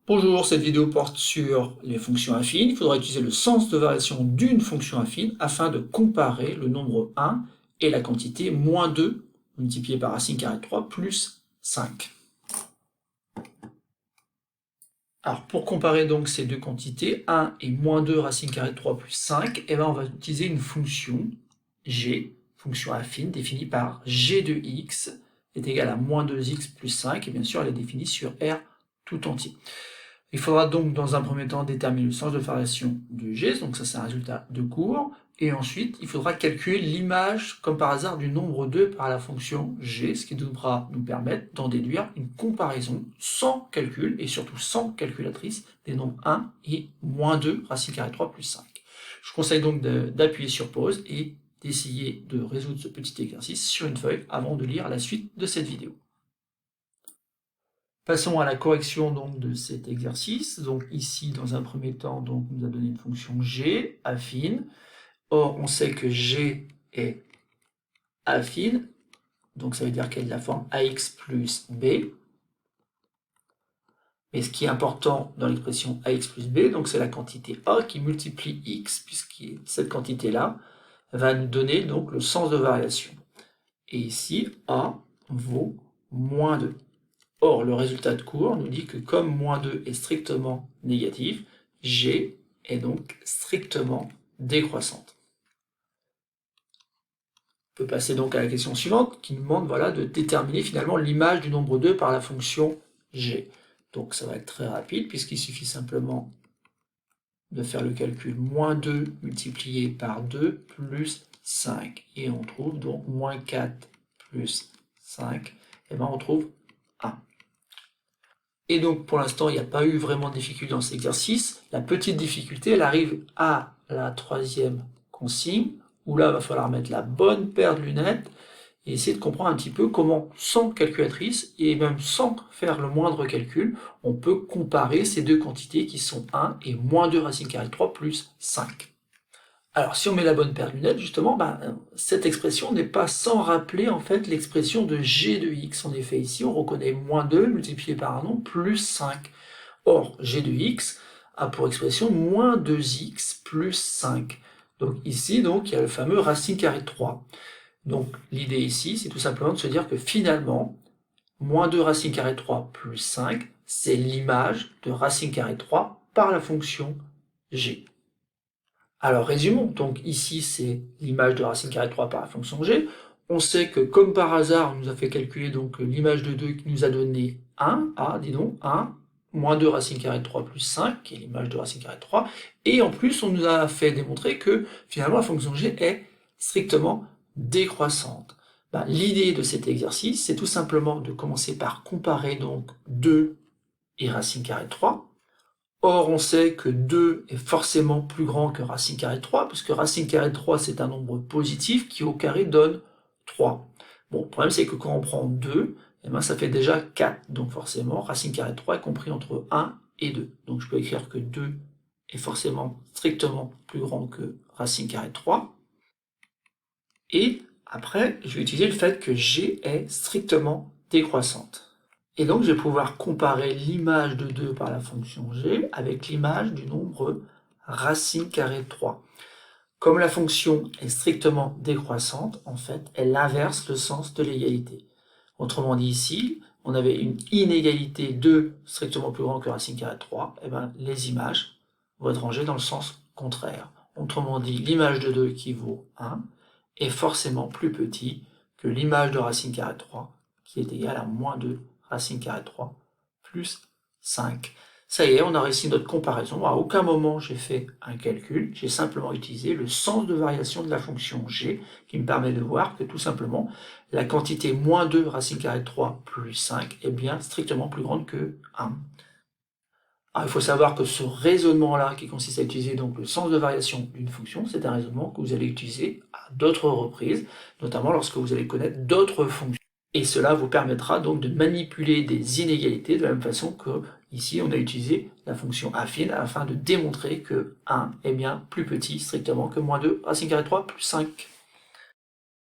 Bonjour, cette vidéo porte sur les fonctions affines. Il faudra utiliser le sens de variation d'une fonction affine afin de comparer le nombre 1 et la quantité moins 2 multiplié par racine carrée de 3 plus 5. Alors pour comparer donc ces deux quantités, 1 et moins 2 racine carrée de 3 plus 5, on va utiliser une fonction g, fonction affine, définie par g de x est égal à moins 2x plus 5, et bien sûr elle est définie sur R tout entier. Il faudra donc dans un premier temps déterminer le sens de variation de g, donc ça c'est un résultat de cours, et ensuite il faudra calculer l'image comme par hasard du nombre 2 par la fonction g, ce qui devra nous permettre d'en déduire une comparaison sans calcul, et surtout sans calculatrice, des nombres 1 et moins 2 racine carrée de 3 plus 5. Je conseille donc d'appuyer sur pause et d'essayer de résoudre ce petit exercice sur une feuille avant de lire la suite de cette vidéo. Passons à la correction donc de cet exercice. Donc ici, dans un premier temps, donc, on nous a donné une fonction g affine. Or, on sait que g est affine, donc ça veut dire qu'elle est de la forme ax plus b. Mais ce qui est important dans l'expression ax plus b, donc c'est la quantité a qui multiplie x, puisque cette quantité-là va nous donner donc le sens de variation. Et ici, a vaut moins 2. Or, le résultat de cours nous dit que comme moins 2 est strictement négatif, g est donc strictement décroissante. On peut passer donc à la question suivante qui nous demande de déterminer finalement l'image du nombre 2 par la fonction g. Donc ça va être très rapide puisqu'il suffit simplement de faire le calcul moins 2 multiplié par 2 plus 5. Et on trouve donc moins 4 plus 5, on trouve 1. Et donc pour l'instant, il n'y a pas eu vraiment de difficulté dans cet exercice. La petite difficulté, elle arrive à la troisième consigne, où là, il va falloir mettre la bonne paire de lunettes et essayer de comprendre un petit peu comment, sans calculatrice, et même sans faire le moindre calcul, on peut comparer ces deux quantités qui sont 1 et moins 2 racine carrée de 3 plus 5. Alors, si on met la bonne paire de lunettes, justement, cette expression n'est pas sans rappeler en fait l'expression de g de x. En effet, ici, on reconnaît moins 2 multiplié par un nombre plus 5. Or, g de x a pour expression moins 2x plus 5. Donc ici, il y a le fameux racine carrée de 3. Donc l'idée ici, c'est tout simplement de se dire que finalement, moins 2 racine carrée de 3 plus 5, c'est l'image de racine carrée de 3 par la fonction g. Alors résumons, donc ici c'est l'image de racine carrée de 3 par la fonction g. On sait que comme par hasard, on nous a fait calculer donc l'image de 2 qui nous a donné 1, 1, moins 2 racine carrée de 3 plus 5, qui est l'image de racine carrée de 3, et en plus on nous a fait démontrer que finalement la fonction g est strictement décroissante. L'idée de cet exercice, c'est tout simplement de commencer par comparer donc 2 et racine carrée de 3. Or, on sait que 2 est forcément plus grand que racine carrée de 3, puisque racine carrée de 3, c'est un nombre positif qui au carré donne 3. Bon, le problème, c'est que quand on prend 2, ça fait déjà 4. Donc forcément, racine carrée de 3 est compris entre 1 et 2. Donc je peux écrire que 2 est forcément strictement plus grand que racine carrée de 3. Et après, je vais utiliser le fait que g est strictement décroissante. Et donc, je vais pouvoir comparer l'image de 2 par la fonction g avec l'image du nombre racine carrée de 3. Comme la fonction est strictement décroissante, en fait, elle inverse le sens de l'égalité. Autrement dit ici, on avait une inégalité 2 strictement plus grand que racine carrée de 3, les images vont être rangées dans le sens contraire. Autrement dit, l'image de 2 qui vaut 1 est forcément plus petit que l'image de racine carrée de 3 qui est égale à moins 2 racine carrée de 3 plus 5. Ça y est, on a réussi notre comparaison. À aucun moment j'ai fait un calcul, j'ai simplement utilisé le sens de variation de la fonction g qui me permet de voir que tout simplement la quantité moins 2 racine carrée de 3 plus 5 est bien strictement plus grande que 1. Alors, il faut savoir que ce raisonnement-là, qui consiste à utiliser donc le sens de variation d'une fonction, c'est un raisonnement que vous allez utiliser à d'autres reprises, notamment lorsque vous allez connaître d'autres fonctions. Et cela vous permettra donc de manipuler des inégalités de la même façon que ici on a utilisé la fonction affine afin de démontrer que 1 est bien plus petit strictement que moins 2 racine carrée de 3 plus 5.